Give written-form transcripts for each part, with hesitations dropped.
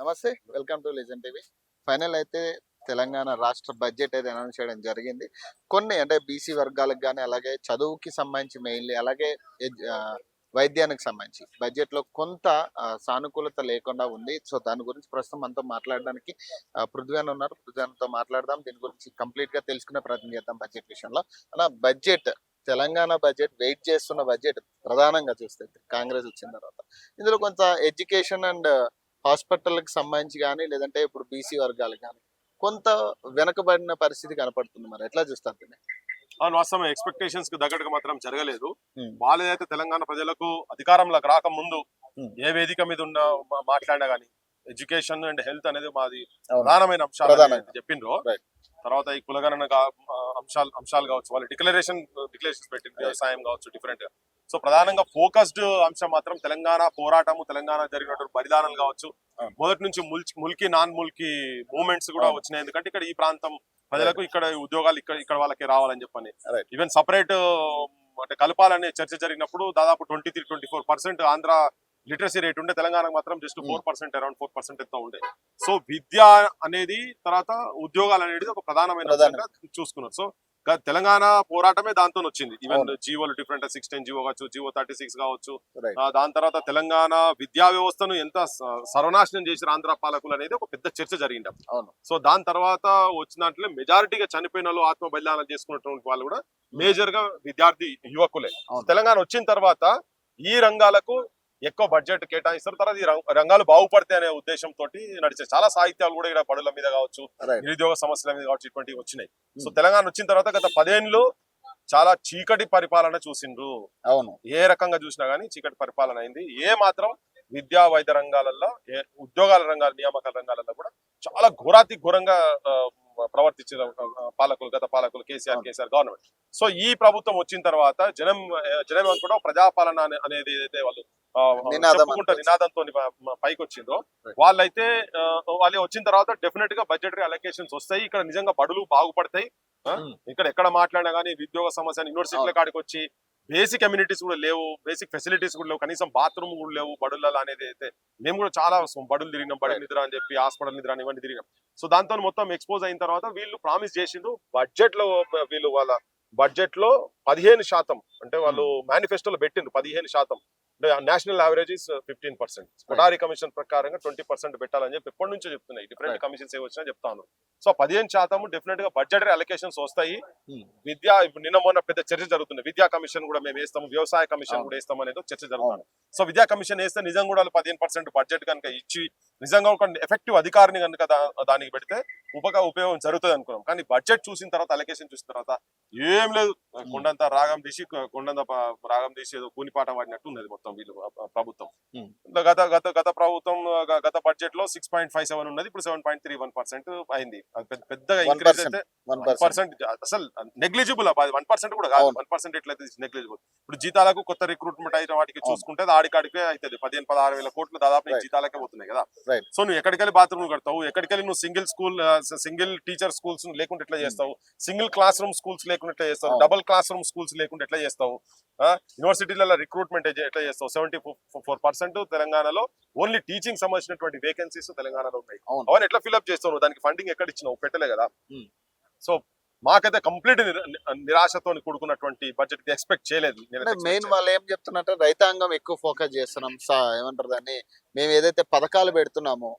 నమస్తే, welcome to legend TV. Final అయితే తెలంగాణ రాష్ట్ర బడ్జెట్ అయితే అనౌన్స్ చేయడం జరిగింది. కొన్ని అంటే బీసీ వర్గాలకు కానీ, అలాగే చదువుకి సంబంధించి మెయిన్లీ, అలాగే వైద్యానికి సంబంధించి బడ్జెట్లో కొంత సానుకూలత లేకుండా ఉంది. సో దాని గురించి ప్రస్తుతం మనతో మాట్లాడడానికి పృథ్వీ అని ఉన్నారు. పృథ్వీ అన్నతో మాట్లాడదాం, దీని గురించి కంప్లీట్గా తెలుసుకునే ప్రయత్నం చేద్దాం. బడ్జెట్ విషయంలో అలా బడ్జెట్, తెలంగాణ బడ్జెట్ వెయిట్ చేస్తున్న బడ్జెట్ ప్రధానంగా చూస్తే కాంగ్రెస్ వచ్చిన తర్వాత ఇందులో కొంత ఎడ్యుకేషన్ అండ్ హాస్పిటల్కి సంబంధించి కానీ, లేదంటే ఇప్పుడు బీసీ వర్గాలకు కానీ కొంత వెనకబడిన పరిస్థితి కనపడుతుంది. మరి ఎట్లా చూస్తారు దీన్ని? అవును, వాస్తవం. ఎక్స్పెక్టేషన్స్ కి దగ్గరగా మాత్రం జరగలేదు. వాళ్ళైతే తెలంగాణ ప్రజలకు అధికారంలోకి రాకముందు ఏ వేదిక మీద ఉన్న మాట్లాడినా గానీ ఎడ్యుకేషన్ అండ్ హెల్త్ అనేది మాది ప్రధానమైన అంశాలు చెప్పిండ్రు. తర్వాత ఈ కులగణన అంశాలు కావచ్చు, వాళ్ళు డిక్లరేషన్స్ పెట్టింది, వ్యవసాయం కావచ్చు, డిఫరెంట్. సో ప్రధానంగా ఫోకస్డ్ అంశం మాత్రం తెలంగాణ పోరాటము, తెలంగాణ జరిగినటువంటి బలిదానాలు కావచ్చు. మొదటి నుంచి ముల్కీ నాన్ ముల్కీ మూవ్మెంట్స్ కూడా వచ్చినాయి. ఎందుకంటే ఇక్కడ ఈ ప్రాంతం ప్రజలకు ఇక్కడ ఉద్యోగాలు ఇక్కడ వాళ్ళకి రావాలని చెప్పని, ఈవెన్ సపరేట్ అంటే కలపాలనే చర్చ జరిగినప్పుడు దాదాపు 23-24% ఆంధ్ర లిటరసీ రేట్ ఉండే, తెలంగాణకు మాత్రం జస్ట్ 4%, అరౌండ్ 4% ఎంతో ఉండే. సో విద్య అనేది, తర్వాత ఉద్యోగాలు అనేది ఒక ప్రధానమైన చూసుకున్నారు. సో తెలంగాణ పోరాటమే దాంతో వచ్చింది. ఈవెన్ జీవోలు డిఫరెంట్, 16 జీవో కావచ్చు, జీవో 36 కావచ్చు. దాని తర్వాత తెలంగాణ విద్యా వ్యవస్థను ఎంత సర్వనాశనం చేసిన ఆంధ్ర పాలకులు అనేది ఒక పెద్ద చర్చ జరిగింది. సో దాని తర్వాత వచ్చిన దాంట్లో మెజారిటీగా చనిపోయిన వాళ్ళు, ఆత్మ బలిదానం చేసుకున్నటువంటి వాళ్ళు కూడా మేజర్ గా విద్యార్థి యువకులే. తెలంగాణ వచ్చిన తర్వాత ఈ రంగాలకు ఎక్కువ బడ్జెట్ కేటాయిస్తారు. తర్వాత ఈ రంగాలు బాగుపడతాయి అనే ఉద్దేశంతో నడిచే చాలా సాహిత్యాలు కూడా ఇక్కడ బడుల మీద కావచ్చు, నిరుద్యోగ సమస్యల మీద కావచ్చు, ఇటువంటివి వచ్చినాయి. సో తెలంగాణ వచ్చిన తర్వాత గత 10 ఏళ్ళు చాలా చీకటి పరిపాలన చూసిండ్రు. అవును, ఏ రకంగా చూసినా గానీ చీకటి పరిపాలన అయింది. ఏ మాత్రం విద్యా వైద్య రంగాలలో, ఉద్యోగాల రంగాల, నియామకాల రంగాలలో కూడా చాలా ఘోరంగా ప్రవర్తించిన పాలకులు, గత పాలకులు, కేసీఆర్ గవర్నమెంట్. సో ఈ ప్రభుత్వం వచ్చిన తర్వాత జనం కూడా ప్రజాపాలన అనేది ఏదైతే వాళ్ళు నినాదంతో పైకి వచ్చిందో, వాళ్ళైతే వాళ్ళు వచ్చిన తర్వాత డెఫినెట్ గా బడ్జెటరీ అలొకేషన్స్ వస్తాయి. ఇక్కడ నిజంగా బడులు బాగుపడతాయి. ఇక్కడ ఎక్కడ మాట్లాడినా గానీ ఉద్యోగ సమస్య, యూనివర్సిటీల కాడికి వచ్చి బేసిక్ అమ్యూనిటీస్ కూడా లేవు, బేసిక్ ఫెసిలిటీస్ కూడా లేవు, కనీసం బాత్రూమ్ కూడా లేవు బడులలో అనేది అయితే మేము కూడా చాలా బడులు తిరిగినాం, బడి నిద్ర అని చెప్పి, హాస్పిటల్ నిద్ర అని ఇవన్నీ తిరిగినాం. సో దాంతో మొత్తం ఎక్స్పోజ్ అయిన తర్వాత వీళ్ళు ప్రామిస్ చేసిండ్రు బడ్జెట్ లో, వీళ్ళు వాళ్ళ బడ్జెట్ లో 15%, అంటే వాళ్ళు మేనిఫెస్టోలో పెట్టిండ్రు 15%. National average is 15%. Kodari commission ప్రకారంగా 20% పెట్టాలని చెప్పి ఎప్పటి నుంచో చెప్తున్నాయి. డిఫరెంట్ కమిషన్స్ ఏ వచ్చినా చెప్తాను. సో 15% డెఫినెట్ గా బడ్జెటరీ అలొకేషన్స్ వస్తాయి. విద్యా, ఇప్పుడు నిన్న మొన్న పెద్ద చర్చ జరుగుతుంది. విద్యా కమిషన్ కూడా మేము వేస్తాము, వ్యవసాయ కమిషన్ కూడా వేస్తాం అనేది చర్చ జరుగుతుంది. సో విద్యా కమిషన్ వేస్తే నిజంగా కూడా 15% బడ్జెట్ కనుక ఇచ్చి నిజంగా ఒక ఎఫెక్టివ్ అధికారిని కనుక దానికి పెడితే ఉపయోగం జరుగుతుంది అనుకున్నాం. కానీ బడ్జెట్ చూసిన తర్వాత, అలొకేషన్ చూసిన తర్వాత ఏం లేదు, కొండంత రాగం తీసి ఏదో కూనిపాఠం వాడినట్టు ఉన్నది మొత్తం వీళ్ళు ప్రభుత్వం. గత ప్రభుత్వం గత బడ్జెట్ లో 6.57 ఉన్నది, ఇప్పుడు 7.31% అయింది. పెద్దగా ఇంక్రీజ్ అయితే 1% అసలు నెగ్లిజిబుల్. 1% కూడా కాదు, 1% ఎట్లయితే నెగ్లిజిబుల్. ఇప్పుడు జీతాలకు కొత్త రిక్రూట్మెంట్ అయిన వాటికి చూసుకుంటే ఆడికాడికే అవుతుంది 15-16 వేల కోట్లు దాదాపు జీతాలకే పోతున్నాయి కదా. సో నువ్వు ఎక్కడికెళ్ళి బాత్రూమ్ కడతావు, ఎక్కడికెళ్ళి నువ్వు సింగిల్ టీచర్ స్కూల్స్ లేకుండా ఎట్లా చేస్తావు, సింగిల్ క్లాస్ రూమ్ స్కూల్స్ లేకుండా ఎట్లా చేస్తావు, డబుల్ క్లాస్ రూమ్ స్కూల్స్ లేకుండా ఎట్లా చేస్తావు, యూనివర్సిటీలలో రిక్రూట్మెంట్ ఎట్లా చేస్తావు. 74% తెలంగాణలో ఓన్లీ టీచింగ్ సంబంధించినటువంటి వేకెన్సీస్ తెలంగాణలో ఉన్నాయి. అవన్నీ ఎట్లా ఫిల్అప్ చేస్తావు, దానికి ఫండింగ్ ఎక్కడ ఇచ్చినావు, పెట్టలే కదా. సో మాకైతే కంప్లీట్ నిరాశతో కూడుకున్నటువంటి బడ్జెట్ ఎక్స్పెక్ట్ చేయలేదు. మెయిన్ వాళ్ళు ఏం చెప్తున్నట్టు రైతాంగం ఎక్కువ ఫోకస్ చేస్తున్నాం, ఏమంటారు దాన్ని, మేము ఏదైతే పథకాలు పెడుతున్నామో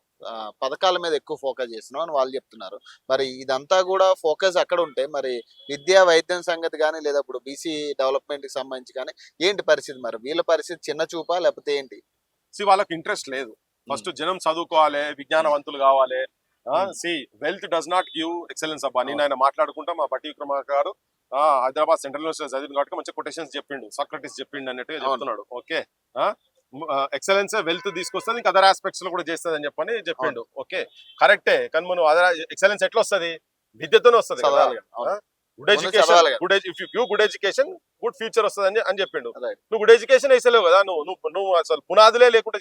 పథకాల మీద ఎక్కువ ఫోకస్ చేస్తున్నాం అని వాళ్ళు చెప్తున్నారు. మరి ఇదంతా కూడా ఫోకస్ అక్కడ ఉంటే మరి విద్యా వైద్యం సంగతి కానీ, లేదా ఇప్పుడు బీసీ డెవలప్మెంట్ కి సంబంధించి కానీ ఏంటి పరిస్థితి? మరి వీళ్ళ పరిస్థితి చిన్న చూపా లేకపోతే ఏంటి? వాళ్ళకి ఇంట్రెస్ట్ లేదు. ఫస్ట్ జనం చదువుకోవాలి, విజ్ఞానవంతులు కావాలి. Wealth does not give excellence అబ్బా. నేను ఆయన మాట్లాడుకుంటా, మా బట్టి విక్రమార్క గారు హైదరాబాద్ సెంట్రల్ యూనివర్సిటీ చదివిన కాబట్టి మంచి కొటేషన్స్ చెప్పిండు, సాక్రటీస్ చెప్పిండు అన్నట్టుగా చెప్తున్నాడు. ఓకే, ఎక్సలెన్స్ వెల్త్ తీసుకొస్తుంది, ఇంకా అదర్ ఆస్పెక్ట్స్ లో కూడా చేస్తుంది అని చెప్పిండు. ఓకే, కరెక్టే. కానీ మనం అదర్ ఎక్సలెన్స్ ఎట్లా వస్తుంది? విద్యతోనే వస్తుంది కదా. Good education, good education, good future వస్తుంది అని చెప్పిండు. నువ్వు గుడ్ ఎడ్యుకేషన్ వేసలేవు కదా, నువ్వు అసలు పునాదులే లేకుండా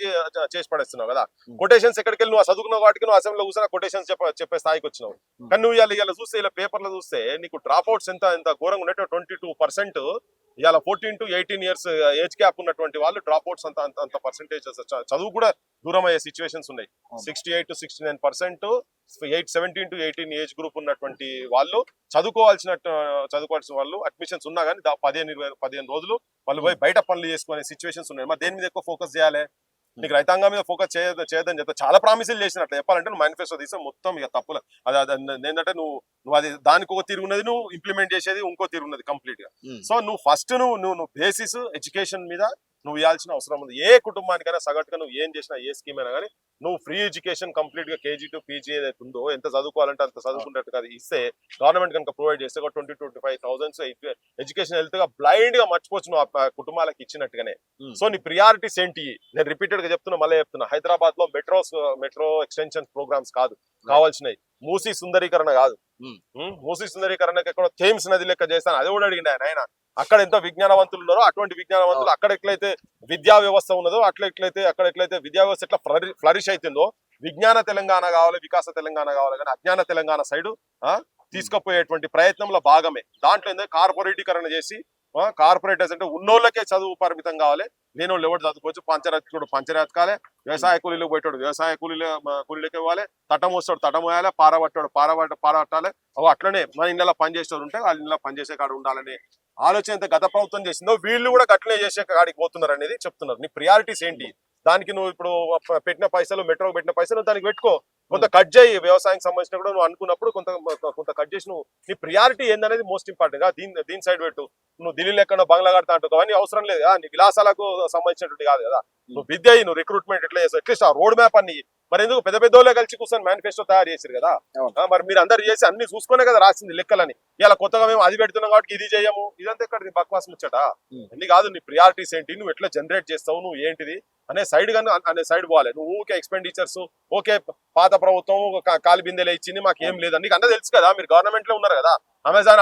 చేసి పడేస్తున్నావు కదా. కొటేషన్స్ ఎక్కడికి వెళ్ళి నువ్వు చదువుకున్న వాటికి నువ్వు అసెంబ్లీలో కూర్చొని కొటేషన్స్ చెప్పే స్థాయికి వచ్చినావు. కానీ నువ్వు ఇలా చూస్తే, ఇలా పేపర్లో చూస్తే నీకు డ్రాప్ అవుట్స్ ఎంత ఘోరంగా ఉన్నట్టు 22% ఇవాళ 14 to 18 ఇయర్స్ ఏజ్ క్యాప్ ఉన్నటువంటి వాళ్ళు డ్రాప్ అవుట్స్ అంత పర్సెంటేజ్ చదువు కూడా దూరం అయ్యే సిచ్యువేషన్స్ ఉన్నాయి. 68 to 69% 17 to 18 ఏజ్ గ్రూప్ ఉన్నటువంటి వాళ్ళు చదువుకోవాల్సిన వాళ్ళు అడ్మిషన్స్ ఉన్నా కానీ 15 రోజులు వాళ్ళు పోయి బయట పనులు చేసుకునే సిచ్యువేషన్స్ ఉన్నాయి. మరి దేని మీద ఎక్కువ ఫోకస్ చేయాలి? నీకు రైతాంగం మీద ఫోకస్ చేయదని చెప్తా చాలా ప్రామిసులు చేసినట్లు చెప్పాలంటే నువ్వు మేనిఫెస్టో తీసే మొత్తం ఇక తప్పులు అది ఏంటంటే నువ్వు అది దానికి ఒక తిరుగున్నది, నువ్వు ఇంప్లిమెంట్ చేసేది ఇంకో తిరుగున్నది కంప్లీట్ గా. సో నువ్వు ఫస్ట్ నువ్వు బేసిస్ ఎడ్యుకేషన్ మీద నువ్వు ఇవ్వాల్సిన అవసరం ఉంది. ఏ కుటుంబానికైనా సగటుగా నువ్వు ఏం చేసినా ఏ స్కీమ్ అయినా కానీ నువ్వు ఫ్రీ ఎడ్యుకేషన్ కంప్లీట్ గా కేజీ టు పీజీ ఏదైతే ఉందో ఎంత చదువుకోవాలంటే అంత చదువుకున్నట్టు కాదు ఇస్తే గవర్నమెంట్ కనుక ప్రొవైడ్ చేస్తే 20-25,000 ఎడ్యుకేషన్ హెల్త్ గా బ్లైండ్ గా మర్చిపోవచ్చు నువ్వు ఆ కుటుంబాలకు ఇచ్చినట్టుగానే. సో నీ ప్రియారిటీస్ ఏంటి? నేను రిపీటెడ్ గా చెప్తున్నా, మళ్ళీ చెప్తున్నా, హైదరాబాద్ లో మెట్రో ఎక్స్టెన్షన్ ప్రోగ్రామ్స్ కాదు కావాల్సినవి, మూసీ సుందరీకరణ కాదు. మూసీ సుందరీకరణకి ఎక్కడో థేమ్స్ నది లెక్క చేస్తాను అది కూడా అడిగిన ఆయన. అక్కడ ఎంత విజ్ఞానవంతులు ఉన్నారో అటువంటి విజ్ఞానవంతులు అక్కడ ఎట్లయితే విద్యా వ్యవస్థ ఉన్నదో అక్కడ ఎట్లయితే విద్యా వ్యవస్థ ఎట్లా ఫ్లరిష్ అవుతుందో విజ్ఞాన తెలంగాణ కావాలి, వికాస తెలంగాణ కావాలి, కానీ అజ్ఞాన తెలంగాణ సైడ్ తీసుకుపోయేటువంటి ప్రయత్నంలో భాగమే. దాంట్లో ఏంటంటే కార్పొరేటీకరణ చేసి కార్పొరేటర్స్ అంటే ఉన్నోళ్ళకే చదువు పరిమితం కావాలి, లేని వాళ్ళు ఎవరు చదువుకోవచ్చు. పంచరాత్కాలే, వ్యవసాయ కూలీలకు పోయేటోడు వ్యవసాయ కూలీలకు ఇవ్వాలి, తటం వస్తాడు తటం వేయాలి, పారబట్టాడు పారబట్టాలి. అవి అట్లనే మన ఇళ్ళలో పనిచేసేవారు ఉంటే వాళ్ళ ఇళ్ళలో పనిచేసే కాడ ఉండాలని ఆలోచన ఎంత గత ప్రభుత్వం చేసిందో వీళ్ళు కూడా గట్లనే చేసే కాడికి పోతున్నారు అనేది చెప్తున్నారు. నీ ప్రియారిటీస్ ఏంటి? దానికి నువ్వు ఇప్పుడు పెట్టిన పైసలు, మెట్రోకి పెట్టిన పైసలు దానికి పెట్టుకో, కొంత కట్ చేయి. వ్యవసాయం సంబంధించిన కూడా నువ్వు అనుకున్నప్పుడు కొంత కట్ చేసి నువ్వు నీ ప్రియారిటీ ఏందనేది మోస్ట్ ఇంపార్టెంట్ గా దీని సైడ్ పెట్టు. నువ్వు ఢిల్లీలో ఎక్కడ బంగ్లా కడతా అంటావు అవన్నీ అవసరం లేదు కదా, నీ విలాసాలకు సంబంధించినటువంటి కాదు కదా. నువ్వు విద్య, నువ్వు రిక్రూట్మెంట్ ఎట్లా చేస్తావు, అట్లీస్ట్ ఆ రోడ్ మ్యాప్ అన్ని మరి ఎందుకు పెద్ద వాళ్ళే కలిసి కూర్చొని మేనిఫెస్టో తయారు చేశారు కదా. మరి మీరు అందరు చేసి అన్ని చూసుకునే కదా రాసింది లెక్కలని. ఇలా కొత్తగా మేము అది పెడుతున్నాం కాబట్టి ఇది చేయము, ఇదంతా ఇక్కడ బక్వాస్ ముచ్చట. అన్ని కాదు, నీ ప్రియారిటీస్ ఏంటి, నువ్వు ఎట్లా జనరేట్ చేస్తావు, నువ్వు ఏంటిది అనే సైడ్ పోవాలి. నువ్వు ఊకే ఎక్స్పెండిచర్స్, ఓకే పాత ప్రభుత్వం కాలి బిందెలే ఇచ్చింది మాకు ఏం లేదని నీకు అంతా తెలుసు కదా. మీరు గవర్నమెంట్ లో ఉన్నారు కదా. అమెజాన్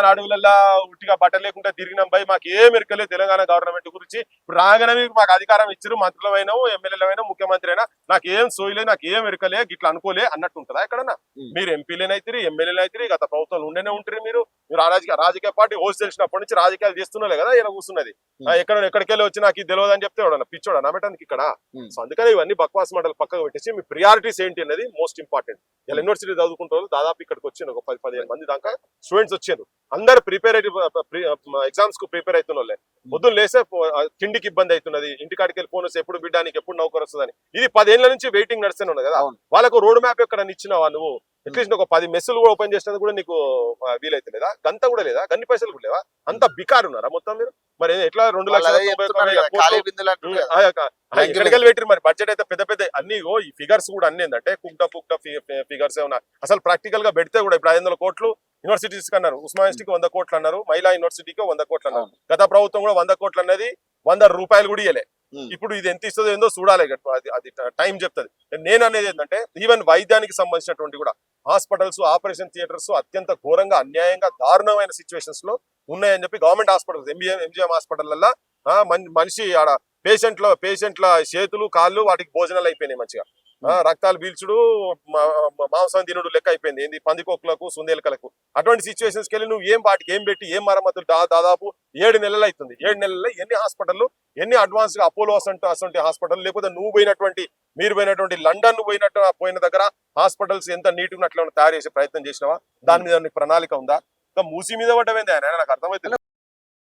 అడవులలో ఉట్టిగా బట్టలు లేకుండా తిరిగినాం బై, మాకు ఏం ఎరకలేదు తెలంగాణ గవర్నమెంట్ గురించి. ఇప్పుడు రాగానే మాకు అధికారం ఇచ్చారు, మంత్రులమైనా ఎమ్మెల్యేలమైనా ముఖ్యమంత్రి అయినా నాకు ఏం సోయిలే, నాకు ఏం ఎరకలే, గిట్లా అనుకోలే అన్నట్టు ఉంటుందా ఎక్కడన్నా? మీరు ఎంపీలేనైతే ఎమ్మెల్యేలు గత ప్రభుత్వంలో ఉండేనే ఉంటారు. మీరు రాజకీయ పార్టీ హోస్ట్ తెలిసినప్పటి నుంచి రాజకీయాలు చేస్తున్నారే కదా ఇలా కూర్చున్నది. ఎక్కడికెళ్ళి వచ్చి నాకు ఇది తెలియదు అని చెప్తే ఎవడన్నా పిచ్చోడా నమ్మటానికి ఇక్కడ? సో అందుకని ఇవన్నీ బక్వాస్ మాటలు పక్కకు పెట్టేసి మీ ప్రియారిటీస్ ఏంటి అనేది మోస్ట్ ఇంపార్టెంట్. ఇలా యూనివర్సిటీ చదువుకుంటారు దాదాపు ఇక్కడికి వచ్చాను ఒక 10-15 మంది దాకా స్టూడెంట్స్ వచ్చారు. అందరు ఎగ్జామ్స్ కు ప్రిపేర్ అవుతున్న వాళ్ళే. పొద్దున్న లేసే తిండికి ఇబ్బంది అవుతున్నది, ఇంటికాడికి వెళ్ళి ఫోన్ వస్తే ఎప్పుడు బిడ్డానికి ఎప్పుడు నౌకరు వస్తుందని. ఇది 10 ఏళ్ల నుంచి వెయిటింగ్ నడుస్తూనే ఉన్నది కదా. వాళ్ళకు రోడ్ మ్యాప్ ఎక్కడ ఇచ్చినావా నువ్వు? అట్లీస్ట్ ఒక 10 మెస్సులు కూడా ఓపెన్ చేసినది కూడా నీకు వీలైతే లేదా? గంత కూడా లేదా? గన్ని పైసలు కూడా లేవా? అంత బికారు ఉన్నారా మొత్తం మీరు? మరి ఎట్లా 2,90,000 ఎక్కడికెళ్ళి పెట్టిరు మరి? బడ్జెట్ అయితే పెద్ద అన్ని ఈ ఫిగర్స్ కూడా అన్ని ఏంటంటే కుక్ట ఫిగర్స్ ఏమన్నా అసలు ప్రాక్టికల్ గా పెడితే కూడా ఇప్పుడు 500 కోట్లు యూనివర్సిటీస్ కి అన్నారు, ఉస్మాన్ యూనివర్సిటీకి 100 కోట్లు అన్నారు, మహిళా యూనివర్సిటీకి 100 కోట్లు అన్నారు. గత ప్రభుత్వం కూడా 100 కోట్లు అనేది 100 రూపాయలు కూడా ఇయ్యలే. ఇప్పుడు ఇది ఎంత ఇస్తుందో ఏందో చూడాలి, అది టైం చెప్తుంది. నేను అనేది ఏంటంటే ఈవెన్ వైద్యానికి సంబంధించినటువంటి కూడా హాస్పిటల్స్, ఆపరేషన్ థియేటర్స్ అత్యంత ఘోరంగా అన్యాయంగా దారుణమైన సిచ్యువేషన్స్ లో ఉన్నాయని చెప్పి గవర్నమెంట్ హాస్పిటల్స్ ఎంజిఎం హాస్పిటల్ల మనిషి ఆడ పేషెంట్ల చేతులు కాళ్ళు వాటికి భోజనాలు అయిపోయినాయి మంచిగా. రక్తాలు పీల్చుడు, మాంసం తినుడు లెక్క అయిపోయింది ఏంది పందికొక్కులకు సుందేలకలకు. అటువంటి సిచ్యువేషన్స్ కి వెళ్ళి నువ్వు వాటికి ఏం పెట్టి ఏం మరమ్మతులు దాదాపు 7 నెలలు అవుతుంది. 7 నెలల్లో ఎన్ని హాస్పిటల్, ఎన్ని అడ్వాన్స్ గా అపోలో అసంటి హాస్పిటల్, లేకపోతే మీరు పోయినటువంటి లండన్ పోయిన దగ్గర హాస్పిటల్స్ ఎంత నీట్ గా అట్లా తయారు చేసే ప్రయత్నం చేసినావా? దాని మీద ప్రణాళిక ఉందా? ఇంకా మూసి మీద పడ్డమైంది ఆయన, నాకు అర్థమైతే